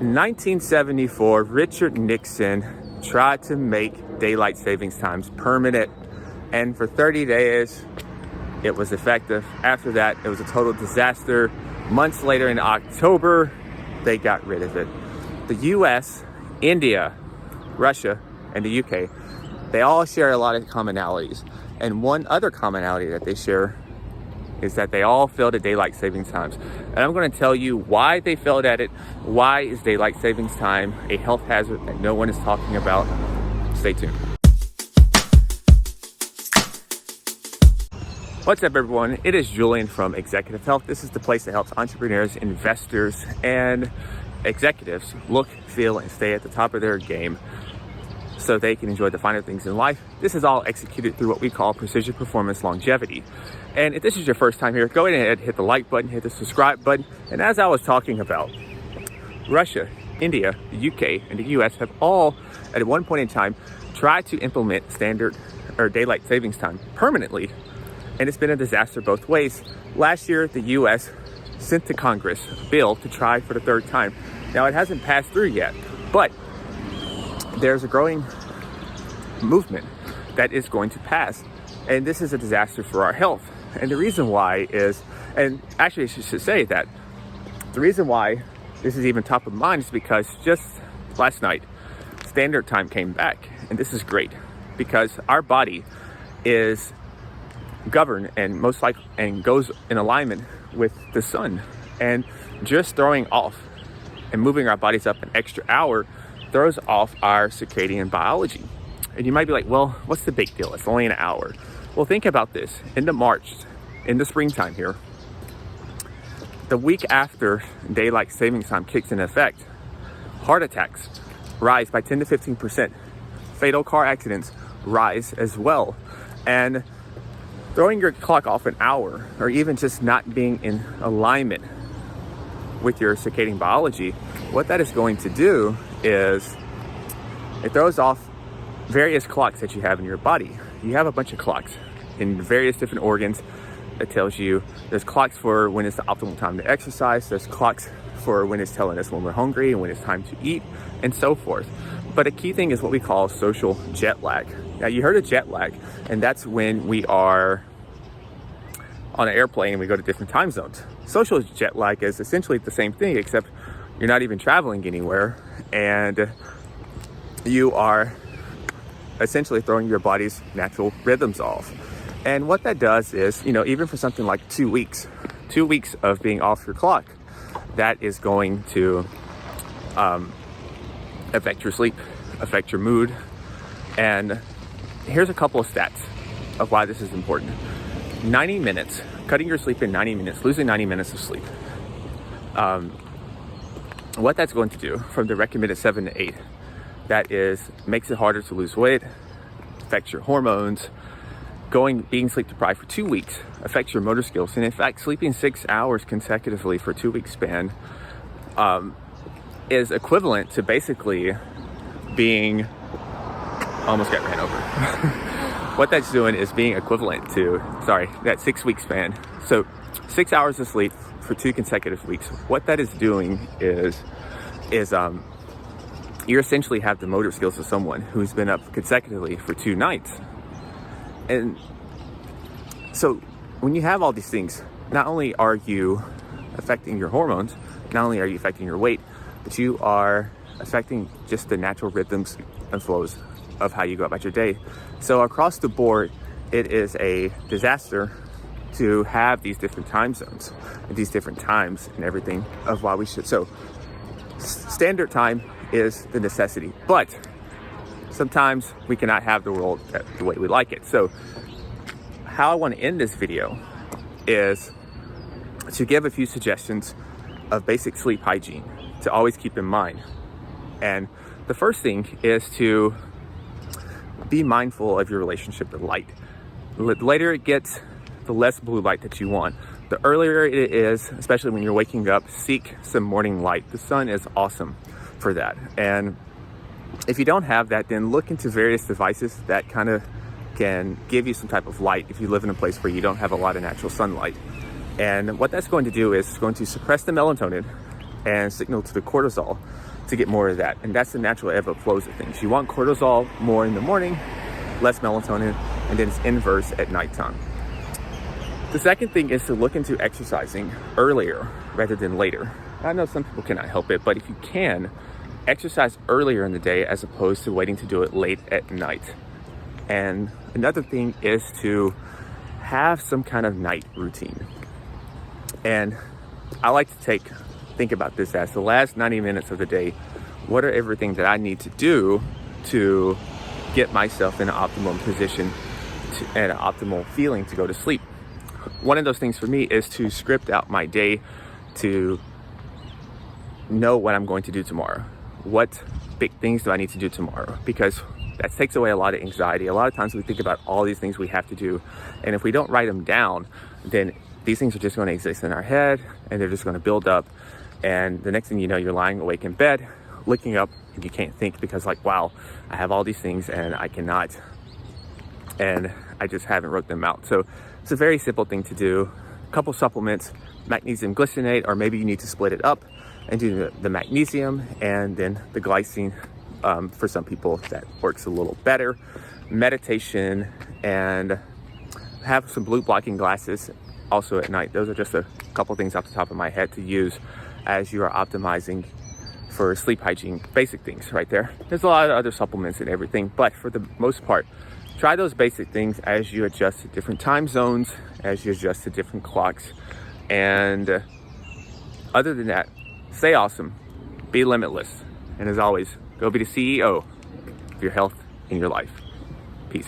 In 1974, Richard Nixon tried to make daylight savings times permanent, and for 30 days, it was effective. After that, it was a total disaster. Months later, in October, they got rid of it. The US, India, Russia, and the UK, they all share a lot of commonalities. And one other commonality that they share is that they all failed at daylight savings times. And I'm going to tell you why they failed at it. Why is daylight savings time a health hazard that no one is talking about? Stay tuned. What's up, everyone? It is Julian from Executive Health. This is the place that helps entrepreneurs, investors, and executives look, feel, and stay at the top of their game so they can enjoy the finer things in life. This is all executed through what we call precision performance longevity. And if this is your first time here, go ahead, hit the like button, hit the subscribe button. And as I was talking about, Russia, India, the UK, and the US have all, at one point in time, tried to implement standard or daylight savings time permanently. And it's been a disaster both ways. Last year, the US sent to Congress a bill to try for the third time. Now, it hasn't passed through yet, but there's a growing movement that is going to pass. And this is a disaster for our health. And the reason why is, and actually I should say that the reason why this is even top of mind is because just last night, standard time came back. And this is great because our body is governed and most likely and goes in alignment with the sun. And just throwing off and moving our bodies up an extra hour throws off our circadian biology. And you might be like, well, what's the big deal? It's only an hour. Well, think about this. In the springtime here, the week after daylight savings time kicks in effect, heart attacks rise by 10 to 15%. Fatal car accidents rise as well. And throwing your clock off an hour, or even just not being in alignment with your circadian biology, what that is going to do is it throws off various clocks that you have in your body. You have a bunch of clocks in various different organs that tells you there's clocks for when it's the optimal time to exercise, there's clocks for when it's telling us when we're hungry and when it's time to eat, and so forth. But a key thing is what we call social jet lag. Now, you heard of jet lag, and that's when we are on an airplane and we go to different time zones. Social jet lag is essentially the same thing, except you're not even traveling anywhere, and you are essentially throwing your body's natural rhythms off. And what that does is, even for something like 2 weeks of being off your clock, that is going to affect your sleep, affect your mood. And here's a couple of stats of why this is important. 90 minutes, cutting your sleep in 90 minutes, losing 90 minutes of sleep. What that's going to do from the recommended 7 to 8, that is, makes it harder to lose weight, affects your hormones. Being sleep deprived for 2 weeks affects your motor skills. And in fact, sleeping 6 hours consecutively for a 2 week span is equivalent to basically being, almost got ran over. What that's doing is being equivalent to, that 6 week span. So 6 hours of sleep for 2 consecutive weeks. What that is doing is you essentially have the motor skills of someone who's been up consecutively for 2 nights. And so when you have all these things, not only are you affecting your hormones, not only are you affecting your weight, but you are affecting just the natural rhythms and flows of how you go about your day. So across the board, it is a disaster to have these different time zones, these different times and everything of why we should. So standard time is the necessity, but sometimes we cannot have the world the way we like it. So how I want to end this video is to give a few suggestions of basic sleep hygiene to always keep in mind. And the first thing is to be mindful of your relationship with light. The later it gets, the less blue light that you want. The earlier it is, especially when you're waking up, seek some morning light. The sun is awesome for that. And if you don't have that, then look into various devices that kind of can give you some type of light if you live in a place where you don't have a lot of natural sunlight. And what that's going to do is it's going to suppress the melatonin and signal to the cortisol to get more of that. And that's the natural ebb and flows of things. You want cortisol more in the morning, less melatonin, and then it's inverse at nighttime. The second thing is to look into exercising earlier rather than later. I know some people cannot help it, but if you can, exercise earlier in the day as opposed to waiting to do it late at night. And another thing is to have some kind of night routine. And I like to think about this as the last 90 minutes of the day. What are everything that I need to do to get myself in an optimal position and an optimal feeling to go to sleep? One of those things for me is to script out my day to know what I'm going to do tomorrow. What big things do I need to do tomorrow? Because that takes away a lot of anxiety. A lot of times we think about all these things we have to do, and if we don't write them down, then these things are just going to exist in our head, and they're just going to build up. And the next thing you know, you're lying awake in bed, looking up, and you can't think because, like, wow, I have all these things and I cannot, and I just haven't wrote them out. So it's a very simple thing to do. A couple supplements, magnesium glycinate, or maybe you need to split it up and do the magnesium and then the glycine. For some people that works a little better. Meditation, and have some blue blocking glasses also at night. Those are just a couple things off the top of my head to use as you are optimizing for sleep hygiene. Basic things right there. There's a lot of other supplements and everything, but for the most part, try those basic things as you adjust to different time zones, as you adjust to different clocks. And other than that, stay awesome, be limitless, and as always, go be the CEO of your health in your life. Peace.